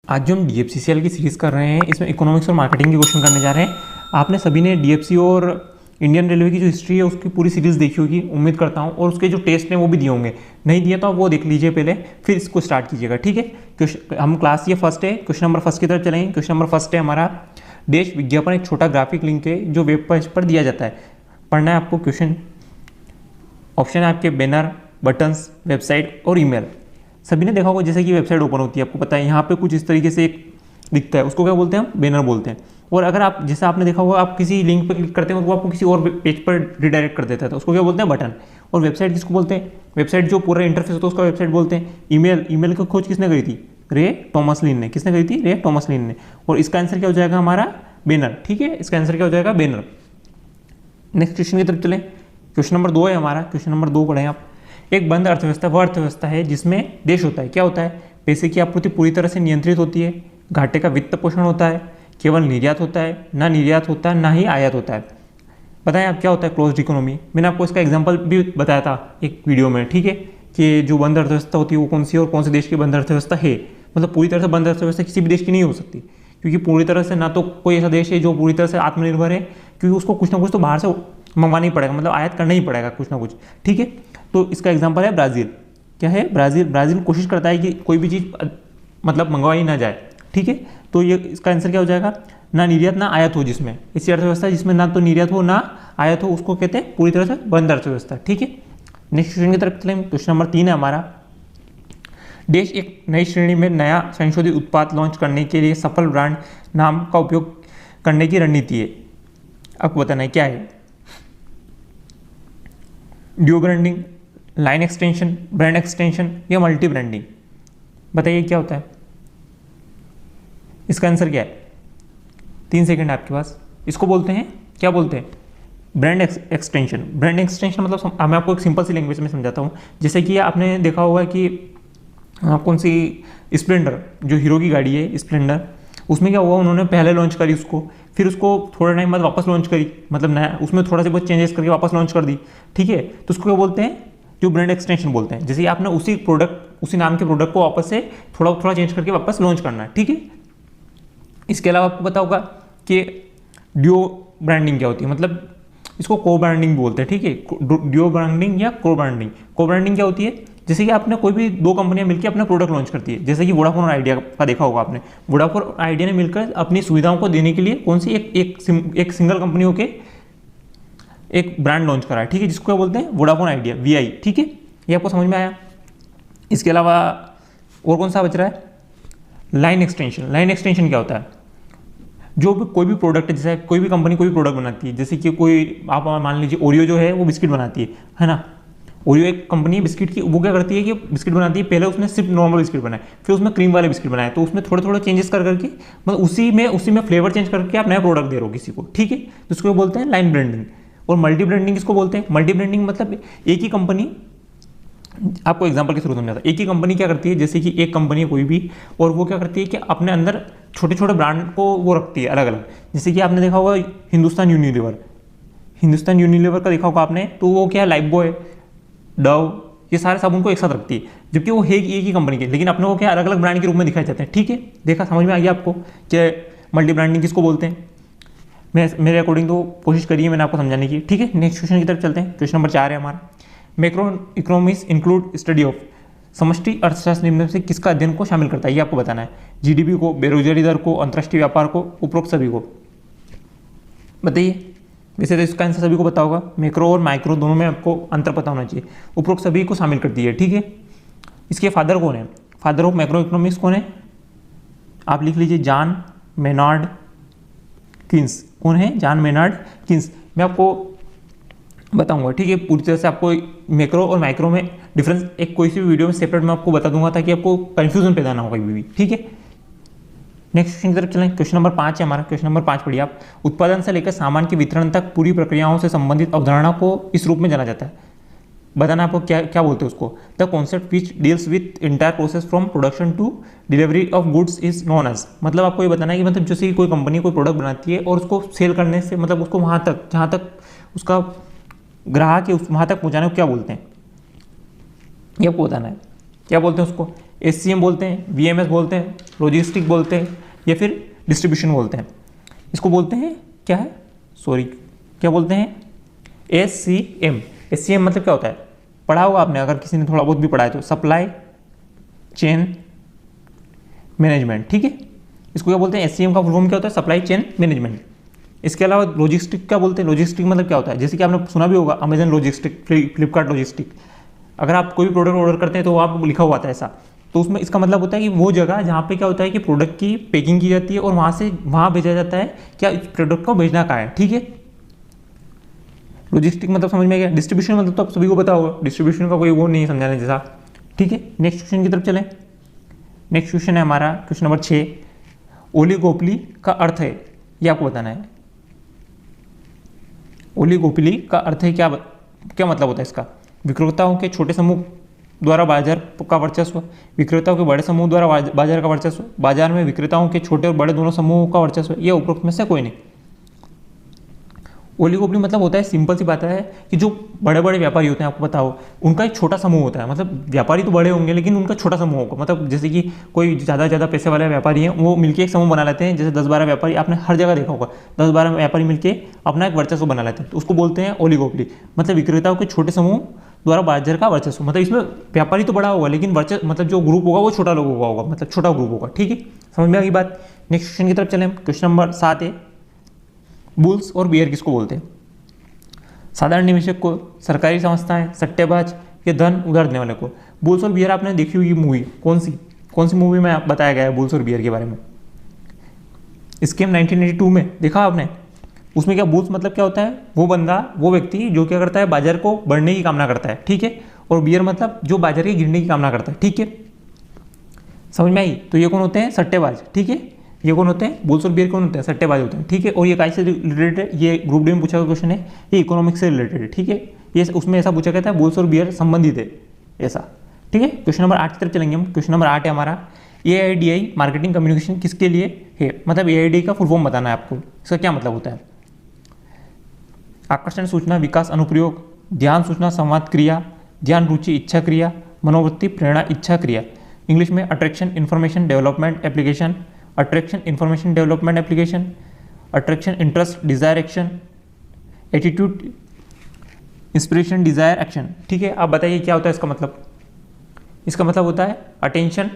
आज जो हम DFCCL की सीरीज़ कर रहे हैं इसमें इकोनॉमिक्स और मार्केटिंग के क्वेश्चन करने जा रहे हैं। आपने सभी ने DFC और इंडियन रेलवे की जो हिस्ट्री है उसकी पूरी सीरीज़ देखी होगी उम्मीद करता हूँ, और उसके जो टेस्ट हैं वो भी दिए होंगे। नहीं दिए तो आप वो देख लीजिए पहले, फिर इसको स्टार्ट कीजिएगा, ठीक है। हम क्लास ये फर्स्ट है, क्वेश्चन नंबर फर्स्ट की तरफ चलेंगे। क्वेश्चन नंबर फर्स्ट है हमारा, देश विज्ञापन एक छोटा ग्राफिक लिंक है जो वेब पेज पर दिया जाता है। पढ़ना है आपको क्वेश्चन। ऑप्शन है आपके बैनर, बटन्स, वेबसाइट और ईमेल। सभी ने देखा होगा जैसे कि वेबसाइट ओपन होती है, आपको पता है यहाँ पे कुछ इस तरीके से एक दिखता है, उसको क्या बोलते हैं हम, बैनर बोलते हैं। और अगर आप जैसे आपने देखा होगा आप किसी लिंक पर क्लिक करते हैं और वो आपको किसी और पेज पर रिडायरेक्ट कर देता है, तो उसको क्या बोलते हैं, बटन। और वेबसाइट किसको बोलते हैं, वेबसाइट जो पूरा इंटरफेस होता है उसका वेबसाइट बोलते हैं। ईमेल की खोज किसने करी थी, रे टॉमसलिन ने। किसने करी थी, रे टॉमसलिन ने। और इसका आंसर क्या हो जाएगा हमारा, बैनर, ठीक है। इसका आंसर क्या हो जाएगा, बैनर। नेक्स्ट क्वेश्चन की तरफ चलें। क्वेश्चन नंबर 2 है हमारा। क्वेश्चन नंबर 2 पढ़ें आप। एक बंद अर्थव्यवस्था वह अर्थव्यवस्था है जिसमें देश होता है, क्या होता है, पैसे की आपूर्ति पूरी तरह से नियंत्रित होती है, घाटे का वित्त पोषण होता है, केवल निर्यात होता है, ना निर्यात होता है, ना ही आयात होता है। बताएं आप क्या होता है क्लोज्ड इकोनॉमी। मैंने आपको इसका एग्जांपल भी बताया था एक वीडियो में, ठीक है, कि जो बंद अर्थव्यवस्था होती है वो कौन सी है और कौन से देश की बंद अर्थव्यवस्था है। मतलब पूरी तरह से बंद अर्थव्यवस्था किसी भी देश की नहीं हो सकती, क्योंकि पूरी तरह से ना तो कोई ऐसा देश है जो पूरी तरह से आत्मनिर्भर है, क्योंकि उसको कुछ ना कुछ तो बाहर से मंगवाना ही पड़ेगा, मतलब आयात करना ही पड़ेगा कुछ ना कुछ, ठीक है। तो इसका एग्जांपल है ब्राज़ील। क्या है, ब्राज़ील कोशिश करता है कि कोई भी चीज़ मतलब मंगवाई ना जाए, ठीक है। तो ये इसका आंसर क्या हो जाएगा, ना निर्यात ना आयात हो, जिसमें ऐसी अर्थव्यवस्था जिसमें ना तो निर्यात हो ना आयात हो उसको कहते हैं पूरी तरह से बंद अर्थव्यवस्था, ठीक है। नेक्स्ट क्वेश्चन की तरफ चलें। क्वेश्चन नंबर 3 है हमारा। देश एक नई श्रेणी में नया संशोधित उत्पाद लॉन्च करने के लिए सफल ब्रांड नाम का उपयोग करने की रणनीति है। आपको बताना है क्या है, due branding, line extension, brand extension या मल्टी ब्रांडिंग। बताइए क्या होता है, इसका आंसर क्या है। 3 सेकंड आपके पास। इसको बोलते हैं, क्या बोलते हैं, ब्रांड एक्सटेंशन। ब्रांड एक्सटेंशन मतलब मैं आपको एक सिंपल सी लैंग्वेज में समझाता हूँ। जैसे कि आपने देखा होगा कि कौन सी स्प्लेंडर, जो हीरो की गाड़ी है स्प्लेंडर, उसमें क्या हुआ, उन्होंने पहले लॉन्च करी उसको, फिर उसको थोड़ा टाइम बाद वापस लॉन्च करी, मतलब नया उसमें थोड़ा से बहुत चेंजेस करके वापस लॉन्च कर दी, ठीक है। तो उसको क्या बोलते हैं, जो ब्रांड एक्सटेंशन बोलते हैं। जैसे आपने उसी प्रोडक्ट, उसी नाम के प्रोडक्ट को वापस से थोड़ा थोड़ा चेंज करके वापस लॉन्च करना है, ठीक है। इसके अलावा आपको पता होगा कि ड्यू ब्रांडिंग क्या होती है, मतलब इसको को ब्रांडिंग बोलते हैं, ठीक है। ड्यू ब्रांडिंग या को ब्रांडिंग। को ब्रांडिंग क्या होती है, जैसे कि आपने कोई भी 2 कंपनियां मिलकर अपना प्रोडक्ट लॉन्च करती है, जैसे कि वोडाफोन और आइडिया का देखा होगा आपने। वोडाफोन और आइडिया ने मिलकर अपनी सुविधाओं को देने के लिए कौन सी एक सिंगल कंपनियों के एक ब्रांड लॉन्च करा है, ठीक है, जिसको क्या बोलते हैं, वोडाफोन आइडिया, VI, ठीक है। ये आपको समझ में आया। इसके अलावा और कौन सा बच रहा है, लाइन एक्सटेंशन। लाइन एक्सटेंशन क्या होता है, जो भी कोई भी प्रोडक्ट, जैसे कोई भी कंपनी कोई भी प्रोडक्ट बनाती है, जैसे कि कोई आप मान लीजिए ओरियो जो है वो बिस्किट बनाती है ना। ओरियो एक कंपनी बिस्किट की, वो क्या करती है कि बिस्किट बनाती है, पहले उसने सिर्फ नॉर्मल बिस्किट बनाए, फिर उसमें क्रीम वाले बिस्किट बनाए, तो उसमें थोड़े थोड़े चेंजेस कर करके, मतलब उसी में फ्लेवर चेंज करके आप नया प्रोडक्ट दे रहे हो किसी को, ठीक है। तो उसको बोलते हैं लाइन ब्रांडिंग। और मल्टी ब्रांडिंग किसको बोलते हैं, मल्टी ब्रांडिंग मतलब एक ही कंपनी, आपको एग्जांपल के थ्रू समझाता है। एक ही कंपनी क्या करती है, जैसे कि एक कंपनी है कोई भी, और वो क्या करती है कि अपने अंदर छोटे छोटे ब्रांड को वो रखती है अलग अलग। जैसे कि आपने देखा होगा हिंदुस्तान यूनिलीवर का देखा होगा आपने, तो वो क्या है, लाइफबॉय, डव, ये सारे साबुन को एक साथ रखती है, जबकि वो है एक ही कंपनी के, लेकिन अपने को क्या अलग अलग ब्रांड के रूप में दिखाए जाते हैं, ठीक है। देखा, समझ में आ गया आपको कि मल्टी ब्रांडिंग किसको बोलते हैं। मेरे अकॉर्डिंग तो कोशिश करिए मैंने आपको समझाने की, ठीक है। नेक्स्ट क्वेश्चन की तरफ चलते हैं। क्वेश्चन नंबर 4 है हमारा। Macro economics include study of, समष्टि अर्थशास्त्र निम्न से किसका अध्ययन को शामिल करता है, ये आपको बताना है। GDP को, बेरोजगारी दर को, अंतर्राष्ट्रीय व्यापार को, उपरोक्त सभी को। बताइए। वैसे तो इसका आंसर सभी को पता होगा, मैक्रो और माइक्रो दोनों में आपको अंतर पता होना चाहिए। उपरोक्त सभी को शामिल करती है, ठीक है। इसके फादर कौन है, फादर ऑफ मैक्रो इकोनॉमिक्स कौन है, आप लिख लीजिए, जॉन मेनार्ड कीन्स। कौन है, जॉन मेनार्ड कीन्स। मैं आपको बताऊंगा, ठीक है, पूरी तरह से आपको मैक्रो और माइक्रो में डिफरेंस एक कोई सी भी वीडियो में सेपरेट मैं आपको बता दूंगा, ताकि आपको कंफ्यूजन पैदा ना हो कभी भी, ठीक है। नेक्स्ट क्वेश्चन की तरफ चलें। क्वेश्चन नंबर 5 है हमारा। क्वेश्चन नंबर 5 पढ़िए आप। उत्पादन से लेकर सामान के वितरण तक पूरी प्रक्रियाओं से संबंधित अवधारणा को इस रूप में जाना जाता है। बताना आपको क्या क्या बोलते हैं उसको। The concept which deals with entire process from production to delivery of goods is known as. मतलब आपको ये बताना है कि मतलब जैसे कोई कंपनी कोई प्रोडक्ट बनाती है और उसको सेल करने से, मतलब उसको वहाँ तक जहाँ तक उसका ग्राहक है वहाँ तक पहुँचाने को क्या बोलते हैं, ये आपको बताना है। क्या बोलते हैं उसको, SCM बोलते हैं, VMS बोलते हैं, लॉजिस्टिक बोलते हैं या फिर डिस्ट्रीब्यूशन बोलते हैं। इसको बोलते हैं क्या है, सॉरी क्या बोलते हैं, SCM। SCM मतलब क्या होता है, पढ़ा होगा आपने, अगर किसी ने थोड़ा बहुत भी पढ़ा है तो, सप्लाई चेन मैनेजमेंट, ठीक है। इसको क्या बोलते हैं, SCM का फुल फॉर्म क्या होता है, सप्लाई चेन मैनेजमेंट। इसके अलावा लॉजिस्टिक क्या बोलते हैं, लॉजिस्टिक मतलब क्या होता है, जैसे कि आपने सुना भी होगा अमेजन लॉजिस्टिक, फ्लिपकार्ट लॉजिस्टिक। अगर आप कोई भी प्रोडक्ट ऑर्डर करते हैं तो आप लिखा हुआ आता है ऐसा, तो उसमें इसका मतलब होता है कि वो जगह जहाँ पे क्या होता है कि प्रोडक्ट की पैकिंग की जाती है और वहाँ से वहाँ भेजा जाता है क्या, प्रोडक्ट को भेजना कहाँ है, ठीक है। लॉजिस्टिक मतलब समझ में गया। डिस्ट्रीब्यूशन मतलब तो आप सभी को पता होगा, डिस्ट्रीब्यूशन का कोई वो नहीं है समझाने जैसा, ठीक है। नेक्स्ट क्वेश्चन की तरफ चलें। नेक्स्ट क्वेश्चन है हमारा क्वेश्चन नंबर 6, ओलिगोपोली का अर्थ है, ये आपको बताना है। ओलिगोपोली का अर्थ है क्या, क्या मतलब होता है इसका, विक्रेताओं के छोटे समूह द्वारा बाजार का वर्चस्व, विक्रेताओं के बड़े समूह द्वारा बाजार का वर्चस्व, बाजार में विक्रेताओं के छोटे और बड़े दोनों समूहों का वर्चस्व, यह उपरोक्त में से कोई नहीं। ओलिगोपोली मतलब होता है, सिंपल सी बात है कि जो बड़े बड़े व्यापारी होते हैं, आपको पता हो, उनका एक छोटा समूह होता है। मतलब व्यापारी तो बड़े होंगे लेकिन उनका छोटा समूह होगा। मतलब जैसे कि कोई ज़्यादा पैसे वाले व्यापारी हैं, वो मिलकर एक समूह बना लेते हैं। जैसे 10-12 व्यापारी, आपने हर जगह देखा होगा, 10-12 व्यापारी मिलकर अपना एक वर्चस्व बना लेते हैं, तो उसको बोलते हैं ओलिगोपोली। मतलब विक्रेताओं के छोटे समूह द्वारा बाजार का वर्चस्व। मतलब इसमें व्यापारी तो बड़ा होगा लेकिन वर्चस्व, मतलब जो ग्रुप होगा वो छोटा लोगों का होगा, मतलब छोटा ग्रुप होगा, ठीक है। समझ में आ गई बात। नेक्स्ट क्वेश्चन की तरफ चलें। क्वेश्चन नंबर 7 है, बुल्स और बियर किसको बोलते हैं। साधारण निवेशक को, सरकारी संस्थाएं, सट्टेबाज या धन उधार देने वाले को। बुल्स और बियर आपने देखी हुई मूवी, कौन सी मूवी में बताया गया है बुल्स और बियर के बारे में, स्कीम 1982 में देखा आपने। उसमें क्या, बुल्स मतलब क्या होता है, वो बंदा, वो व्यक्ति जो क्या करता है, बाजार को बढ़ने की कामना करता है, ठीक है। और बियर मतलब जो बाजार के गिरने की कामना करता है, ठीक है। समझ में आई। तो ये कौन होते हैं, सट्टेबाज, ठीक है। ये कौन होते हैं, बुल्स और बियर कौन होते हैं, सट्टेबाज होते हैं, ठीक है। और ये कैसे रिलेटेड है, ये ग्रुप डी में पूछा गया क्वेश्चन है, ये इकोनॉमिक्स से रिलेटेड है, ठीक है। ये उसमें ऐसा पूछा गया था, बुल्स और बियर संबंधित है ऐसा, ठीक है। क्वेश्चन नंबर 8 की तरफ चलेंगे हम। क्वेश्चन नंबर 8 है हमारा, AIDI मार्केटिंग कम्युनिकेशन किसके लिए है। मतलब AIDI का फुल फॉर्म बताना है आपको, इसका क्या मतलब होता है। आकर्षण, सूचना, विकास, अनुप्रयोग, ध्यान, सूचना, संवाद, क्रिया, ध्यान, रुचि, इच्छा, क्रिया, मनोवृत्ति, प्रेरणा, इच्छा, क्रिया। इंग्लिश में attraction, information, development, application, attraction, information, development, application, attraction, interest, desire, action, attitude, inspiration, desire, action, ठीक है। आप बताइए क्या होता है इसका मतलब। इसका मतलब होता है अटेंशन,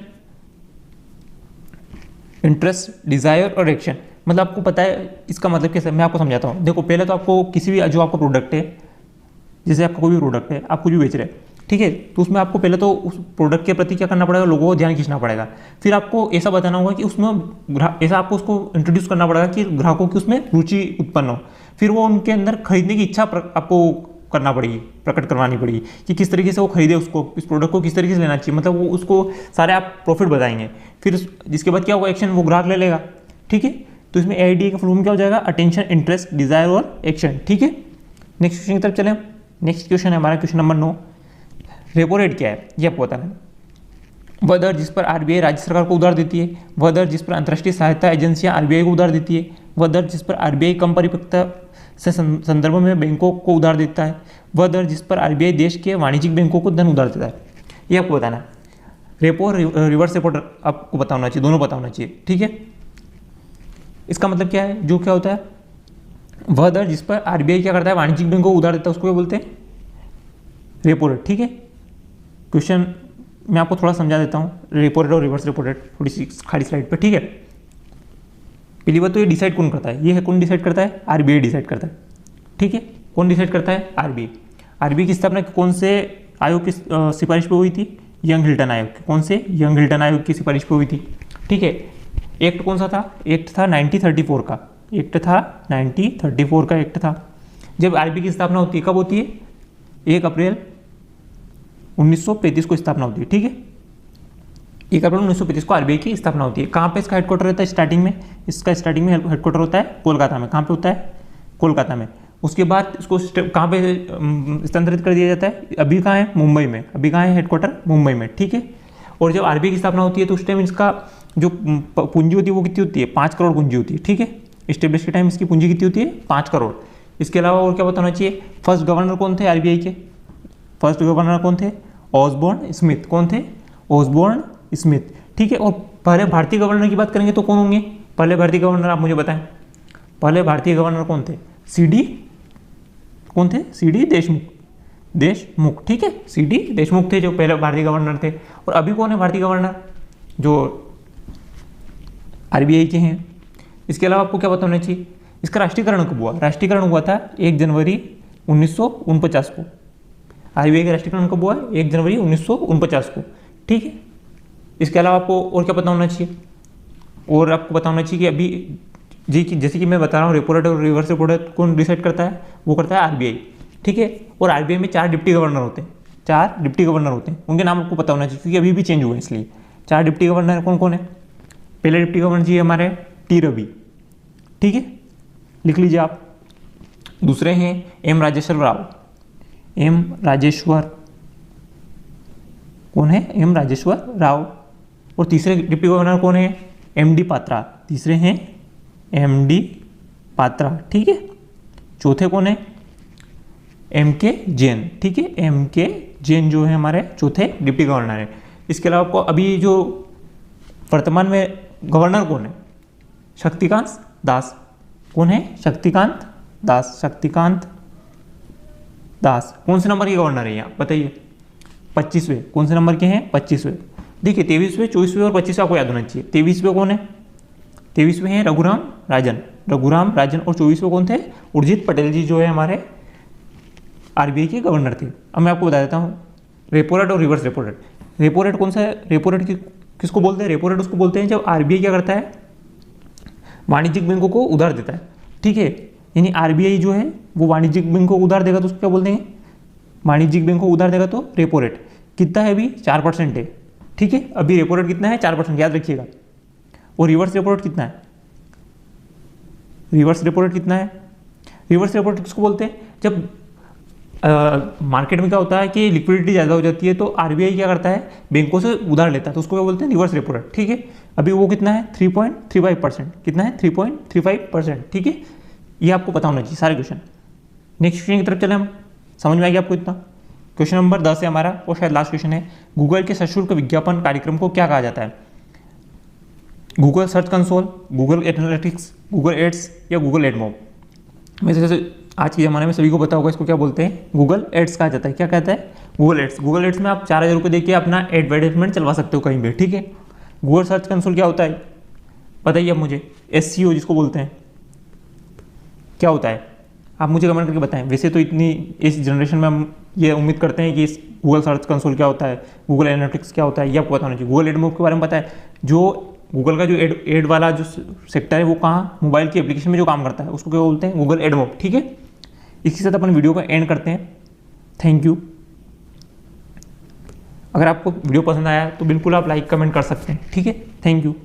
इंटरेस्ट, डिजायर और एक्शन। मतलब आपको पता है इसका मतलब कैसे, मैं आपको समझाता हूँ। देखो पहले तो आपको किसी भी जो आपका प्रोडक्ट है, जैसे आपका कोई भी प्रोडक्ट है, आप कुछ भी बेच रहे हैं, ठीक है, तो उसमें आपको पहले तो उस प्रोडक्ट के प्रति क्या करना पड़ेगा, लोगों को ध्यान खींचना पड़ेगा। फिर आपको ऐसा बताना होगा कि उसमें ऐसा आपको उसको इंट्रोड्यूस करना पड़ेगा कि ग्राहकों की उसमें रुचि उत्पन्न हो। फिर वो उनके अंदर खरीदने की इच्छा आपको करना पड़ेगी, प्रकट करवानी पड़ेगी कि किस तरीके से वो खरीदे, उसको इस प्रोडक्ट को किस तरीके से लेना चाहिए। मतलब वो उसको सारे आप प्रॉफिट बताएंगे। फिर जिसके बाद क्या होगा, एक्शन, वो ग्राहक ले लेगा, ठीक है। तो इसमें AIDI का फुल फॉर्म क्या हो जाएगा, अटेंशन, इंटरेस्ट, डिजायर और एक्शन, ठीक है। नेक्स्ट क्वेश्चन की तरफ चलें। नेक्स्ट क्वेश्चन है हमारा क्वेश्चन नंबर 9, रेपो रेट क्या है, ये आपको बताना है। वह दर जिस पर RBI राज्य सरकार को उधार देती है, वह दर जिस पर अंतर्राष्ट्रीय सहायता एजेंसियां RBI को उधार देती है, वह दर जिस पर RBI कम परिपक्वता से संदर्भ में बैंकों को उधार देता है, वह दर जिस पर RBI देश के वाणिज्यिक बैंकों को धन उधार देता है, ये आपको बताना है। रेपो और रिवर्स रेपो आपको पता होना चाहिए, दोनों पता होना चाहिए, ठीक है। इसका मतलब क्या है, जो क्या होता है, वह दर जिस पर RBI क्या करता है, वाणिज्यिक बैंकों को उधार देता है, उसको क्या बोलते हैं, रेपो रेट, ठीक है। क्वेश्चन मैं आपको थोड़ा समझा देता हूँ, रेपो रेट और रिवर्स रेपो रेट थोड़ी सी खाली स्लाइड पे, ठीक है। पहली बात तो ये डिसाइड कौन करता है, ये है कौन डिसाइड करता है, RBI डिसाइड करता है, ठीक है। कौन डिसाइड करता है, RBI की स्थापना कौन से आयोग की सिफारिश पे हुई थी, यंग हिल्टन आयोग, कौन से, यंग हिल्टन आयोग की सिफारिश पे हुई थी, ठीक है। एक्ट कौन सा था, एक्ट था 1934 का, एक्ट था 1934 का एक्ट था। जब RBI की स्थापना होती है, कब होती है, 1 अप्रैल 1935 को स्थापना होती है, ठीक है। 1 अप्रैल 1935 को RBI की स्थापना होती है। कहाँ पे इसका हेडक्वार्टर रहता है, स्टार्टिंग में, इसका स्टार्टिंग में हेडक्वार्टर होता है कोलकाता में। कहाँ पे होता है, कोलकाता में। उसके बाद इसको कहाँ पे स्थानांतरित कर दिया जाता है, अभी कहाँ है, मुंबई में। अभी कहाँ है हेडक्वार्टर, मुंबई में, ठीक है। और जब RBI की स्थापना होती है तो उस टाइम इसका जो पूंजी होती है वो कितनी होती है, 5 करोड़ पूंजी होती है, ठीक है। इस्टेब्लिश के टाइम इसकी पूंजी कितनी होती है, 5 करोड़। इसके अलावा और क्या बताना चाहिए, फर्स्ट गवर्नर कौन थे RBI के, फर्स्ट गवर्नर कौन थे, ऑसबोर्न स्मिथ, कौन थे, ऑसबोर्न स्मिथ, ठीक है। और पहले भारतीय गवर्नर की बात करेंगे तो कौन होंगे पहले भारतीय गवर्नर, आप मुझे बताएं। पहले भारतीय गवर्नर कौन थे? सीडी, कौन थे? सीडी देशमुख, ठीक है। सीडी देशमुख थे जो पहले भारतीय गवर्नर थे। और अभी कौन है भारतीय गवर्नर? जो आरबीआई के हैं। इसके अलावा आपको क्या पता होना चाहिए, इसका राष्ट्रीयकरण कब हुआ? राष्ट्रीयकरण हुआ था 1 जनवरी 1949 को। आरबीआई का राष्ट्रीयकरण कब हुआ? 1 जनवरी 1949 को, ठीक है। इसके अलावा आपको और क्या पता होना चाहिए? और आपको पता होना चाहिए कि अभी जैसे कि मैं बता रहा हूँ, रेपो रेट और रिवर्स रेपो रेट कौन डिसाइड करता है? वो करता है आरबीआई, ठीक है। और आरबीआई में 4 डिप्टी गवर्नर होते हैं, 4 डिप्टी गवर्नर होते हैं। उनके नाम आपको पता होना चाहिए क्योंकि अभी भी चेंज हुए हैं, इसलिए 4 डिप्टी गवर्नर कौन कौन है? पहले डिप्टी गवर्नर जी हमारे टी रवि, ठीक है, लिख लीजिए आप। दूसरे हैं एम राजेश्वर राव, एम राजेश्वर, कौन है? एम राजेश्वर राव। और तीसरे डिप्टी गवर्नर कौन है? एम डी पात्रा, तीसरे हैं एम डी पात्रा, ठीक है। चौथे कौन है? एम के जैन, ठीक है। एम के जैन जो है हमारे चौथे डिप्टी गवर्नर है। इसके अलावा आपको अभी जो वर्तमान में गवर्नर कौन है? शक्तिकांत दास, कौन है? शक्तिकांत दास, शक्तिकांत दास। कौन से नंबर के गवर्नर है यहाँ बताइए? 25वें। कौन से नंबर के हैं? 25वें। देखिए 23वें, 24वें और 25वें आपको याद होना चाहिए। 23वें कौन है? 23वें हैं रघुराम राजन, रघुराम राजन। और 24वें कौन थे? उर्जित पटेल जी जो है हमारे आरबीआई के गवर्नर थे। अब मैं आपको बता देता हूँ रेपो रेट और reverse repo rate. Repo rate कौन सा है? रेपो रेट किसको बोलते हैं? रेपो रेट उसको बोलते हैं जब आरबीआई क्या करता है? वाणिज्यिक बैंकों को उधार देता है, ठीक है। यानी आरबीआई जो है वो वाणिज्यिक बैंकों को उधार देगा तो उसको क्या बोलते हैं? वाणिज्यिक बैंकों को उधार देगा तो रेपो रेट कितना है? अभी 4% है, ठीक है। अभी रेपो रेट कितना है? 4%, याद रखिएगा। और रिवर्स रेपो रेट कितना है? रिवर्स रेपो रेट कितना है? रिवर्स रेपो रेट किसको बोलते हैं? जब मार्केट में क्या होता है कि लिक्विडिटी ज़्यादा हो जाती है तो आरबीआई क्या करता है? बैंकों से उधार लेता है, तो उसको क्या बोलते हैं? रिवर्स रेपो रेट, ठीक है। अभी वो कितना है? 3.35%। कितना है? 3.35%, ठीक है। ये आपको पता होना चाहिए सारे क्वेश्चन। नेक्स्ट क्वेश्चन की तरफ चले हम। समझ में आ गया आपको इतना? क्वेश्चन नंबर 10 है हमारा और शायद लास्ट क्वेश्चन है। गूगल के सशुल्क विज्ञापन कार्यक्रम को क्या कहा जाता है? Google search console, Google analytics, Google ads या गूगल एडमॉब? में से आज के ज़माने में सभी को पता होगा इसको क्या बोलते हैं? गूगल एड्स कहा जाता है। क्या कहता है? Google ads. गूगल एड्स में आप 4000 रुपये देके अपना एडवर्टाइजमेंट चलवा सकते हो कहीं भी, ठीक है। गूगल सर्च कंसोल क्या होता है बताइए अब मुझे? एसईओ जिसको बोलते हैं, क्या होता है? आप मुझे कमेंट करके बताएं। वैसे तो इतनी इस जनरेशन में हम ये उम्मीद करते हैं कि इस गूगल सर्च कंसोल क्या होता है, गूगल एनालिटिक्स क्या होता है, ये आपको पता होना चाहिए। गूगल एडमॉब के बारे में पता है? जो गूगल का जो एड वाला जो सेक्टर है वो कहाँ? मोबाइल की एप्लीकेशन में जो काम करता है उसको क्या बोलते हैं? गूगल एडमॉब, ठीक है। इसी साथ अपन वीडियो का एंड करते हैं। Thank you. अगर आपको वीडियो पसंद आया तो बिल्कुल आप लाइक कमेंट कर सकते हैं, ठीक है। Thank you.